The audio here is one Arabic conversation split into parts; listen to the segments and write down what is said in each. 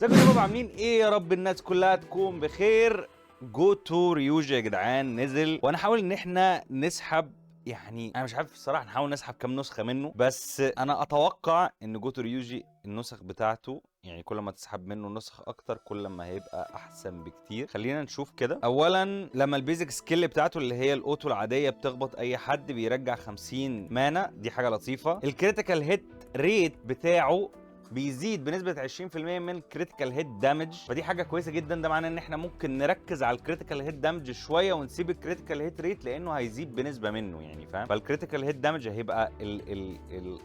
ازيكم يا شباب، عاملين ايه؟ يا رب الناس كلها تكون بخير. جوتو ريوجي يا جدعان نزل، وانا حاول ان احنا نسحب، يعني انا مش عارف الصراحه نحاول نسحب كام نسخه منه، بس انا اتوقع ان جوتو ريوجي النسخ بتاعته يعني كل ما تسحب منه نسخ اكتر كل ما هيبقى احسن بكتير. خلينا نشوف كده. اولا لما البيزك سكيل بتاعته اللي هي الاوتو العاديه بتخبط اي حد بيرجع 50 مانا، دي حاجه لطيفه. الكريتيكال هيت ريت بتاعه بيزيد بنسبه 20% من الكريتيكال هيت دامج، فدي حاجه كويسه جدا. ده معناه ان احنا ممكن نركز على الكريتيكال هيت دامج شويه ونسيب الكريتيكال هيت ريت لانه هيزيد بنسبه منه، يعني فاهم؟ فالكريتيكال هيت دامج هيبقى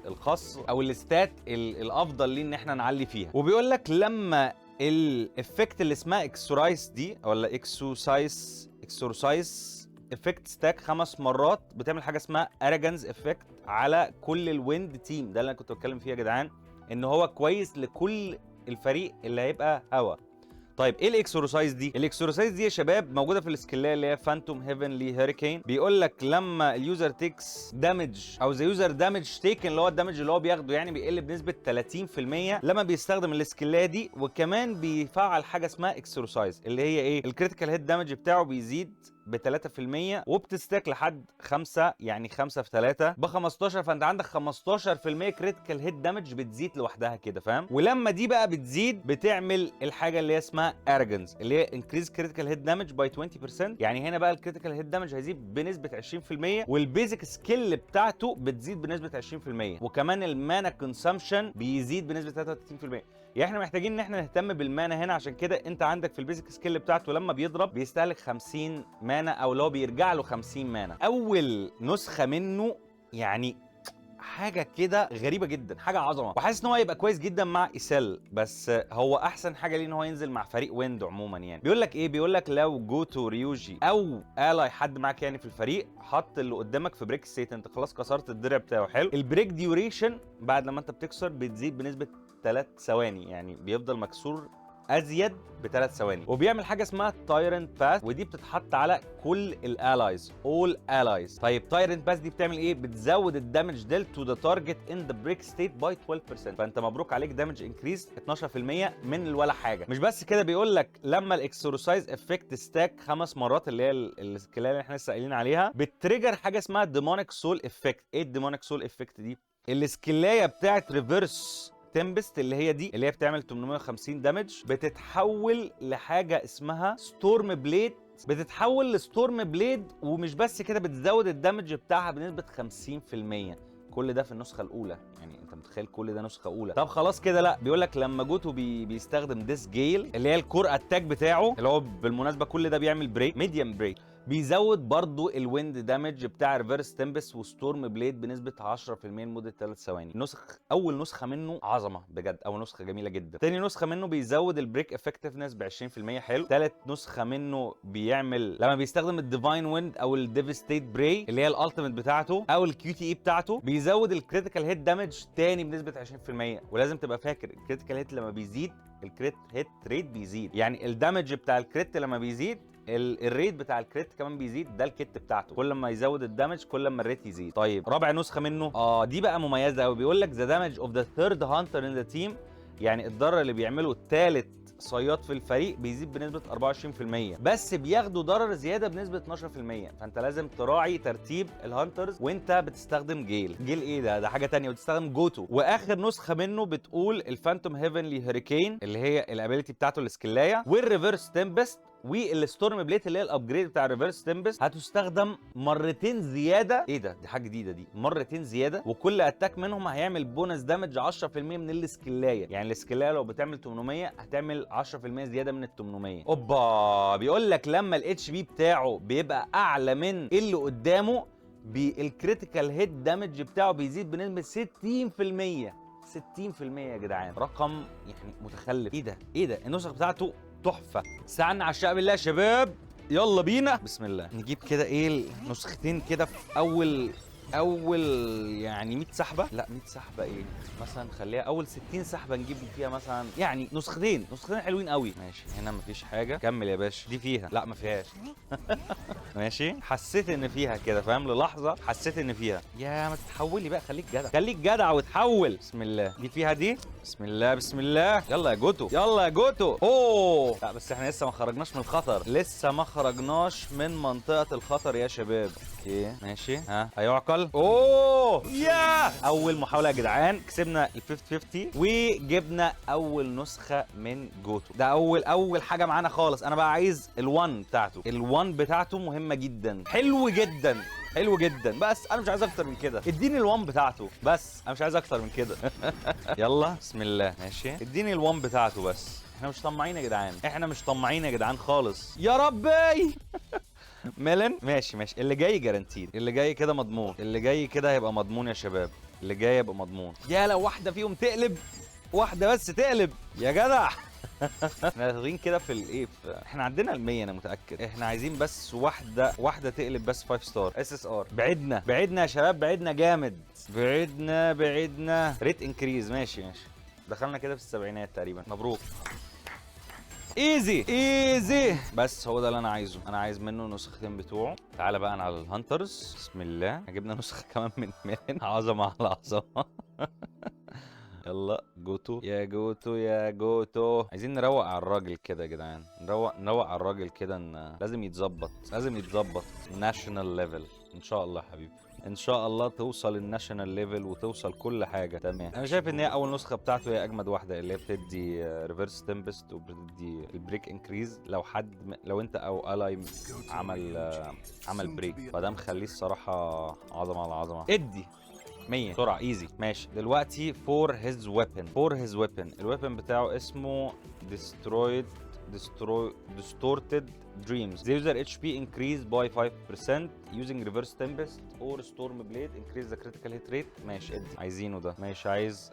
الخاص او الستات الافضل ليه ان احنا نعلي فيها. وبيقول لك لما الافكت اللي اسمها اكسورايس دي ولا اكسوسايس افكت ستاك 5 مرات بتعمل حاجه اسمها ارجنز افكت على كل الويند تيم. ده اللي انا كنت بتكلم فيه يا جدعان، ان هو كويس لكل الفريق اللي هيبقى هوا. طيب ايه الاكسورسايز دي؟ الاكسورسايز دي يا شباب موجوده في السكيليه اللي هي فانتوم هيفنلي هيريكين. بيقول لك لما اليوزر تيكس دامج او ذا يوزر دامج تيكن، اللي هو الدامج اللي هو بياخده يعني بيقل بنسبه 30% لما بيستخدم السكيليه دي. وكمان بيفعل حاجه اسمها اكسورسايز اللي هي ايه؟ الكريتيكال هيت دامج بتاعه بيزيد ب 3% وبتستاك لحد 5، يعني 5 في 3 ب 15، فانت عندك 15% كريتيكال هيت دامج بتزيد لوحدها كده، فاهم؟ ولما دي بقى بتزيد بتعمل الحاجه اللي هي اسمها ارجنز اللي هي انكريز كريتيكال هيت دامج باي 20%. يعني هنا بقى الكريتيكال هيت دامج هيزيد بنسبه 20% والبيزك سكيل بتاعته بتزيد بنسبه 20%، وكمان المانا كونسامشن بيزيد بنسبه 33%. يعني احنا محتاجين ان احنا نهتم بالمانا هنا، عشان كده انت عندك في البيزك سكيل بتاعته لما بيضرب بيستهلك 50 مانا، او لو بيرجع له 50 مانا. اول نسخه منه يعني حاجه كده غريبه جدا، حاجه عظمه، وحاسس ان هو هيبقى كويس جدا مع ايسل. بس هو احسن حاجه ليه ان هو ينزل مع فريق ويند عموما. يعني بيقول لك ايه؟ بيقول لك لو جوتو ريوجي او الاي حد معاك يعني في الفريق حط اللي قدامك في بريك ستيت، انت خلاص كسرت الدرع بتاعه، حلو. البريك ديوريشن بعد لما انت بتكسر بتزيد بنسبه 3 ثواني، يعني بيفضل مكسور ازيد ب3 ثواني. وبيعمل حاجه اسمها تايرنت باس، ودي بتتحط على كل الالايز، اول الايز. طيب تايرنت باس دي بتعمل ايه؟ بتزود الدامج ديل تو ذا تارجت ان ذا بريك ستيت باي 12%، فانت مبروك عليك دامج انكريز 12% من ولا حاجه. مش بس كده، بيقول لك لما الاكسورسايز افكت ستاك 5 مرات اللي هي السكيلات اللي احنا لسه قايلين عليها، بتريجر حاجه اسمها ديمونيك سول افكت. ايه الديمونيك سول افكت دي؟ السكيلايه بتاعت ريفرس تمبست اللي هي دي اللي هي بتعمل 850 دامج بتتحول لحاجه اسمها ستورم بليد، بتتحول لستورم بليد. ومش بس كده، بتزود الدامج بتاعها بنسبه 50%. كل ده في النسخه الاولى، يعني انت متخيل كل ده نسخه اولى؟ طب خلاص كده لا، بيقول لك لما جوتو بيستخدم ديس جيل اللي هي الكور اتاك بتاعه، اللي هو بالمناسبه كل ده بيعمل بريك ميديوم بريك، بيزود برضو الويند دامج بتاع ريفرس تمبس وستورم بليد بنسبه 10% لمده 3 ثواني. اول نسخه منه عظمه بجد، اول نسخه جميله جدا. تاني نسخه منه بيزود البريك افكتفنس ب 20%، حلو. تالت نسخه منه بيعمل لما بيستخدم الديفاين ويند او الديفستيت براي اللي هي الالتيميت بتاعته او الكيو تي اي بتاعته، بيزود الكريتيكال هيت دامج تاني بنسبه 20%. ولازم تبقى فاكر الكريتيكال هيت لما بيزيد الكريت هيت ريت بيزيد، يعني الدامج بتاع الكريت لما بيزيد الريت بتاع الكريت كمان بيزيد. ده الكيت بتاعته، كل ما يزود الدامج كل ما الريت يزيد. طيب رابع نسخه منه دي بقى مميزه قوي. بيقول لك ذا دامج اوف ذا ثيرد هانتر ان ذا تيم، يعني الضرر اللي بيعمله الثالث صياد في الفريق بيزيد بنسبه 24%، بس بياخدوا ضرر زياده بنسبه 12%. فانت لازم تراعي ترتيب الهانترز وانت بتستخدم جيل ايه ده حاجه ثانيه، وتستخدم جوتو. واخر نسخه منه بتقول الفانتوم هيفنلي هيريكين اللي هي الابيليتي بتاعته السكلايه، والريفرس تمبست والستورم بليت اللي هي الابجريد بتاع الريفرس تمبست هتستخدم مرتين زياده. ايه ده؟ دي حاجه جديده دي، مرتين زياده. وكل اتاك منهم هيعمل بونس دامج 10% من السكلايه، يعني السكلايه لو بتعمل 800 هتعمل 10% زياده من ال 800. اوبا. بيقول لك لما الاتش بي بتاعه بيبقى اعلى من اللي قدامه بالكريتيكال هيت دامج بتاعه بيزيد بنسبه 60%. 60% يا جدعان، رقم يعني متخلف. ايه ده النسخ بتاعته تحفه. استعنا على الشعب بالله يا شباب، يلا بينا بسم الله نجيب كده ايه النسختين كده في اول اول يعني 100 سحبه، لا 100 سحبه ايه، مثلا خليها اول 60 سحبه نجيب فيها مثلا يعني نسختين حلوين قوي. ماشي هنا مفيش حاجه، كمل يا باشا. دي فيها، لا ما فيهاش. ماشي حسيت ان فيها كده، فاهم، للحظه حسيت ان فيها. يا ما تتحولي بقى، خليك جدع خليك جدع وتحول. بسم الله. دي فيها دي، بسم الله بسم الله. يلا يا جوتو يلا يا جوتو. اوه لا بس احنا لسه ما خرجناش من الخطر، لسه ما خرجناش من منطقه الخطر يا شباب. اوكي ماشي، ها هيعقل. اوه يا اول محاوله يا جدعان، كسبنا ال 50 وجبنا اول نسخه من جوتو. ده اول حاجه معانا خالص. انا بقى عايز ال1 بتاعته، ال1 بتاعته مهمه جدا. حلو جدا حلو جدا، بس انا مش عايز اكتر من كده. اديني ال1 بتاعته بس، انا مش عايز اكتر من كده. يلا بسم الله. ماشي اديني ال1 بتاعته بس، احنا مش طماعين يا جدعان، احنا مش طماعين يا جدعان خالص. يا ربي. ميلن. ماشي ماشي، اللي جاي جارانتيد، اللي جاي كده مضمون، اللي جاي كده هيبقى مضمون يا شباب، اللي جاي يبقى مضمون. يا لو واحده فيهم تقلب، واحده بس تقلب يا جدع. احنا داخلين كده في الايه، احنا عندنا ال100 انا متاكد. احنا عايزين بس واحده تقلب بس 5 ستار اس اس ار. بعدنا يا شباب، بعدنا جامد، بعدنا ريت انكريز. ماشي ماشي، دخلنا كده في السبعينات تقريبا. مبروك. ايزي. بس هو ده اللي انا عايزه، انا عايز منه نسختين بتوعه. تعالى بقى على الهانترز. بسم الله. جبنا نسخه كمان من مين. عظمه على عظمه. يلا جوتو يا جوتو يا جوتو. عايزين نروق على الراجل كده يا جدعان، نروق على الراجل كده، ان لازم يتظبط ناشونال ليفل ان شاء الله يا حبيبي. ان شاء الله توصل الناشونال ليفل وتوصل كل حاجه تمام. انا شايف ان هي اول نسخه بتاعته هي اجمد واحده، اللي هي بتدي ريفرس تمبست وبتدي البريك انكريز لو لو انت او الاي عمل بريك، فده مخليه الصراحه عظمه على عظمه. ادي 100 بسرعه ايزي. ماشي دلوقتي فور هيز ويبن. الويبن بتاعه اسمه distorted dreams. The user HP increased by 5% using reverse tempest or storm blade increase the critical hit rate. ماشي ادي، عايزينه ده. ماشي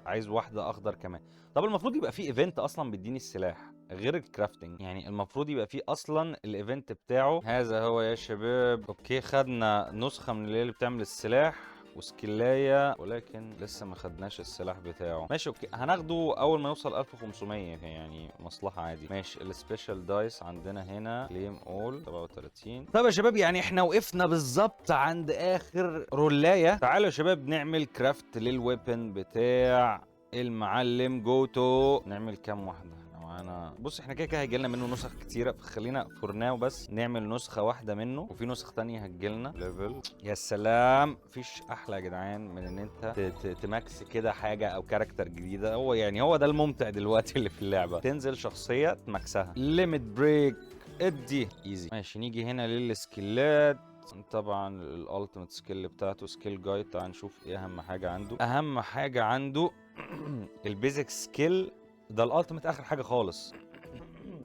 عايز واحده اخضر كمان. طب المفروض يبقى في ايفنت اصلا بيديني السلاح غير الكرافتنج، يعني المفروض يبقى فيه اصلا الايفنت بتاعه. هذا هو يا شباب. اوكي خدنا نسخه من اللي بتعمل السلاح وسكلايه، ولكن لسه ما خدناش السلاح بتاعه. ماشي اوكي، هناخده اول ما يوصل 1500 يعني، مصلحه عادي. ماشي السبيشال دايس عندنا هنا كليم اول 37. طب يا شباب يعني احنا وقفنا بالظبط عند اخر رولايه. تعالوا يا شباب نعمل كرافت للويبن بتاع المعلم جوتو. نعمل كام واحده معانا؟ بص احنا كده هيجي لنا منه نسخ كتيره، فخلينا فور ناو بس نعمل نسخه واحده منه، وفي نسخ تانية هتجيلنا ليفل. يا سلام، مفيش احلى يا جدعان من ان انت تماكس كده حاجه او كاركتر جديده. هو يعني هو ده الممتع دلوقتي اللي في اللعبه، تنزل شخصيه تماكسها. ليميت بريك ادي ايزي. ماشي نيجي هنا للسكيلات. طبعا الالتيميت سكيل بتاعته سكيل جايد. تعال نشوف ايه اهم حاجه عنده. اهم حاجه عنده البيزك سكيل ده، الالتيميت اخر حاجه خالص.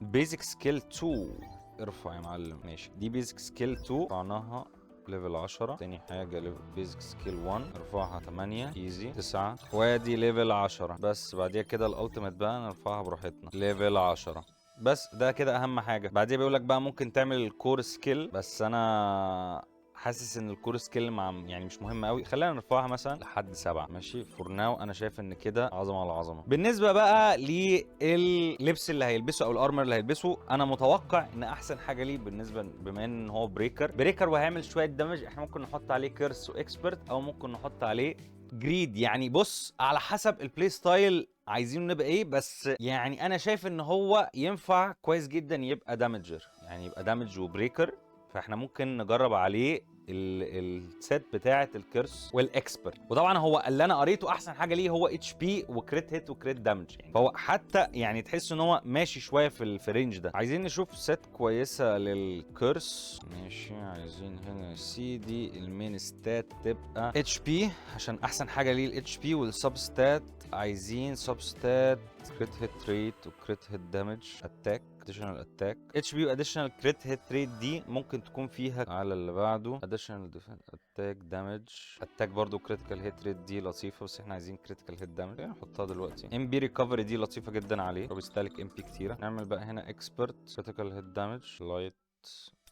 بيزك سكيل 2 ارفع يا معلم. ماشي دي بيزك سكيل 2 رفعناها ليفل 10. تاني حاجه بيزك سكيل 1 ارفعها 8 ايزي 9. وادي ليفل 10 بس. بعديها كده الالتيميت بقى نرفعها براحتنا ليفل 10 بس. ده كده اهم حاجه. بعديها بيقول لك بقى ممكن تعمل الكور سكيل، بس انا حاسس ان الكور سكيل يعني مش مهم قوي. خلينا نرفعها مثلا لحد 7. ماشي فور ناو انا شايف ان كده عظمه على عظمه. بالنسبه بقى لللبس اللي هيلبسه او الارمر اللي هيلبسه، انا متوقع ان احسن حاجه ليه بالنسبه بما ان هو بريكر وهيعمل شويه دمج، احنا ممكن نحط عليه كيرس واكسبرت، او ممكن نحط عليه جريد. يعني بص على حسب البلاي ستايل عايزينه نبقى ايه، بس يعني انا شايف ان هو ينفع كويس جدا يبقى دامجر، يعني يبقى دامج وبريكر. فاحنا ممكن نجرب عليه السيت بتاعه الكيرس والاكسبرت. وطبعا هو اللي انا قريته احسن حاجه ليه هو اتش بي وكريت هيت وكريت دامج، يعني فهو حتى يعني تحس ان هو ماشي شويه في الرينج ده. عايزين نشوف سيت كويسه للكيرس. ماشي عايزين هنا سي دي المين ستات تبقى اتش بي، عشان احسن حاجه ليه الاتش بي. والسب ستات عايزين سب ستات كريت هيت ريت وكريت هيت دامج اتاك اديشنال اتاك. اتش بي واديشنال كريت هيت ريت دي ممكن تكون فيها. على اللي بعده اديشنال ديفنس اتاك دامج اتاك برضو كريتيكال هيت ريت دي لطيفه، بس احنا عايزين كريتيكال هيت دامج نحطها دلوقتي. ام بي ريكفري دي لطيفه جدا عليه وبيستهلك ام بي كتيره. نعمل بقى هنا اكسبرت كريتيكال هيت دامج لايت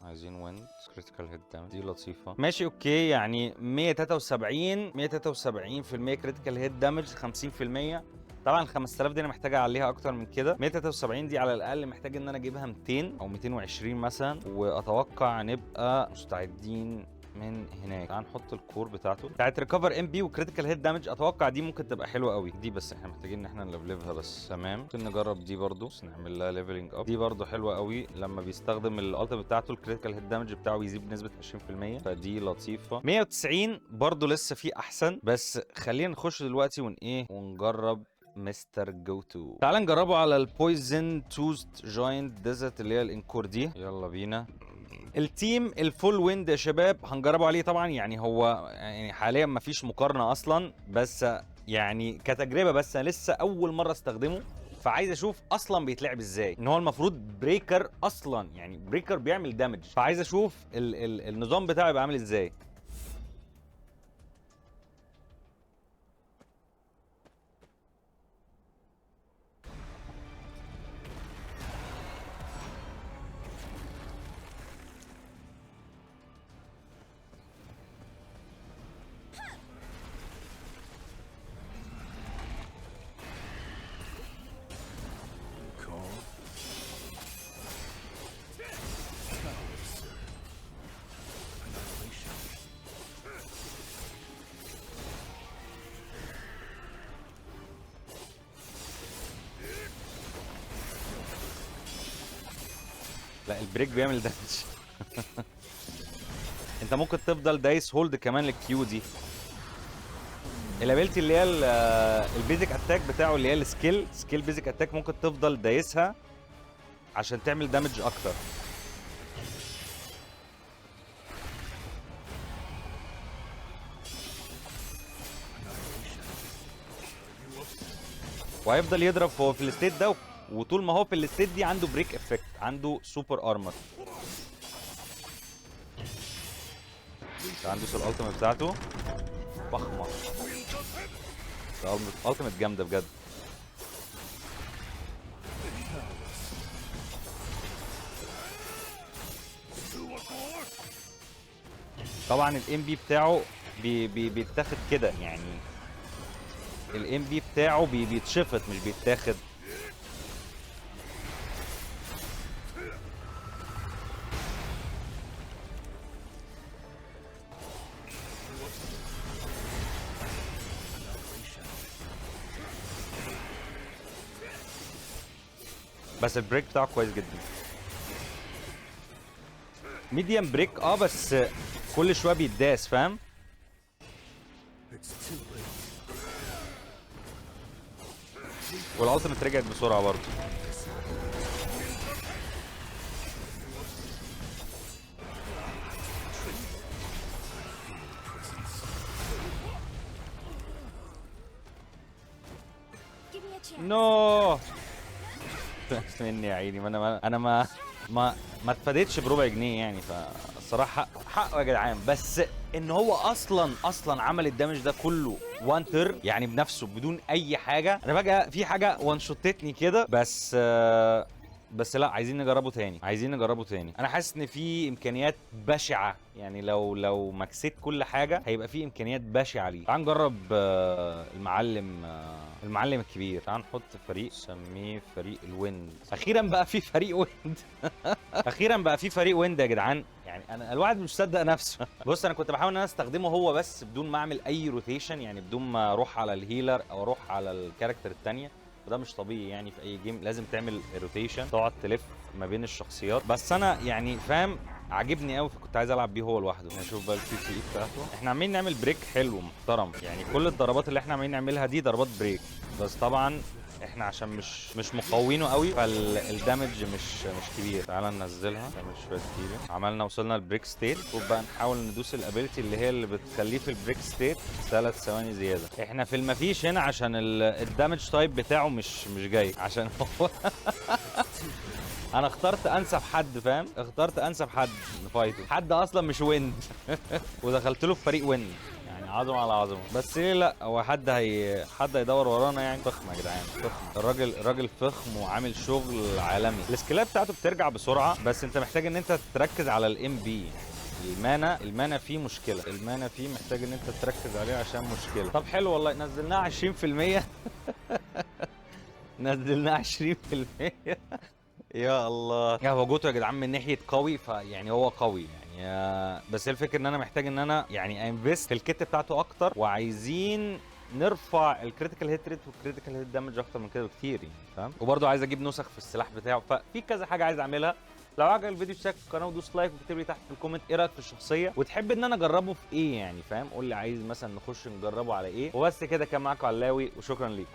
عايزين ويند كريتيكال هيد دامج دي لطيفه. ماشي اوكي، يعني 173% كريتيكال هيد دامج 50%. طبعا ال 5000 دي انا محتاجه اعليها اكتر من كده. 173 دي على الاقل محتاج ان انا اجيبها 200 او 220 مثلا، واتوقع نبقى مستعدين من هناك. تعال نحط الكور بتاعت ريكفر ام بي وكريتيكال هيد دامج. اتوقع دي ممكن تبقى حلوه قوي دي، بس احنا محتاجين ان احنا نلفلفها بس. تمام، ممكن نجرب دي برضو، بس نعمل لها ليفلنج اب. دي برضو حلوه قوي، لما بيستخدم الالتيميت بتاعته الكريتيكال هيد دامج بتاعه بيزيد بنسبه 20%، فدي لطيفه. 190 برضو لسه في احسن، بس خلينا نخش دلوقتي ونجرب مستر جو تو. تعال نجربه على البويزن توست جوينت ديزرت اللي هي الانكور دي. يلا بينا. التيم الفول ويند يا شباب هنجربه عليه طبعا. يعني هو يعني حاليا مفيش مقارنه اصلا، بس يعني كتجربه، بس انا لسه اول مره استخدمه، فعايز اشوف اصلا بيتلعب ازاي. ان هو المفروض بريكر اصلا، يعني بريكر بيعمل دامج، فعايز اشوف النظام بتاعه يبقى عامل ازاي. لا البريك بيعمل دامج. انت ممكن تفضل دايس هولد كمان للكيو دي. الابيلتي اللي هي البيزك اتاك بتاعه اللي هي سكيل بيزك اتاك، ممكن تفضل دايسها عشان تعمل دامج اكتر. وهيفضل يضرب هو في الستيت ده، وطول ما هو في الستيت دي عنده بريك افكت، عنده سوبر ارمر. عنده الالتيميت بتاعته فخمه، الالتيميت جامده بجد. طبعا الام بي بتاعه بيتاخد كده، يعني الام بي بتاعه بيتشفط مش بيتاخد. بس البريك بتاعه كويس جدا. ميديم بريك بس كل شويه بيتداس، فاهم؟ والالتيميت رجعت بسرعه برضه. نو مني يا عيني، ما انا ما اتفاديتش بربع جنيه يعني، فالصراحه حقه يا جدعان. بس ان هو اصلا عمل الدمج ده كله وان تير، يعني بنفسه بدون اي حاجه. انا فجاه في حاجه وان شوتتني كده، بس لا، عايزين نجربه تاني. انا حاسس ان في امكانيات بشعه، يعني لو مكسيت كل حاجه هيبقى في امكانيات بشعه ليه. تعال نجرب المعلم الكبير. تعال نحط فريق سميه فريق الويند. اخيرا بقى في فريق ويند. اخيرا بقى في فريق ويند يا جدعان. يعني انا الواحد مش مصدق نفسه. بص انا كنت بحاول ان انا استخدمه هو بس بدون ما اعمل اي روتيشن، يعني بدون ما اروح على الهيلر او اروح على الكاركتر الثانيه، وده مش طبيعي. يعني في اي جيم لازم تعمل روتيشن، تقعد تلف ما بين الشخصيات. بس انا يعني فاهم عاجبني قوي، فكنت عايز العب بيه هو لوحده. نشوف بقى البي سي اي بتاعته. احنا عمالين نعمل بريك حلو محترم، يعني كل الضربات اللي احنا عمالين نعملها دي ضربات بريك، بس طبعا احنا عشان مش مقوينه قوي، فالدامج مش كبير. تعال ننزلها دامج شويه كتير. عملنا وصلنا البريك ستيت، وبقى نحاول ندوس الابيلتي اللي هي اللي بتخليه في البريك ستيت 3 ثواني زياده. احنا في المفيش هنا عشان الدامج تايب بتاعه مش جاي، عشان هو انا اخترت انسب حد، فاهم؟ اخترت انسب حد نفايته، حد اصلا مش ويند. ودخلت له في فريق ويند، يعني عظمه على عظمه. بس ليه لا، هو حد هيدور ورانا يعني؟ فخم يا جدعان، فخم الراجل فخم وعامل شغل عالمي. السكيلات بتاعته بترجع بسرعه، بس انت محتاج ان انت تركز على الام بي. المانا فيه مشكله، المانا فيه محتاج ان انت تركز عليه عشان مشكله. طب حلو والله، نزلناه 20%. نزلناه 20%. يا الله. يا هو جوتو يا جدعان من ناحيه قوي، فيعني هو قوي يعني بس هي الفكره ان انا محتاج ان انا يعني انفست في الكيت بتاعته اكتر، وعايزين نرفع الكريتيكال هيت ريت والكريتيكال هيت دامج اكتر من كده بكتير يعني، فاهم؟ وبرده عايز اجيب نسخ في السلاح بتاعه، ففي كذا حاجه عايز اعملها. لو عجب الفيديو اشترك في القناه ودوس لايك واكتب لي تحت في الكومنت ايه رايك في الشخصيه، وتحب ان انا اجربه في ايه يعني، فاهم؟ قول لي عايز مثلا نخش نجربه على ايه. وبس كده، كان معاكم علاوي وشكرا ليكم.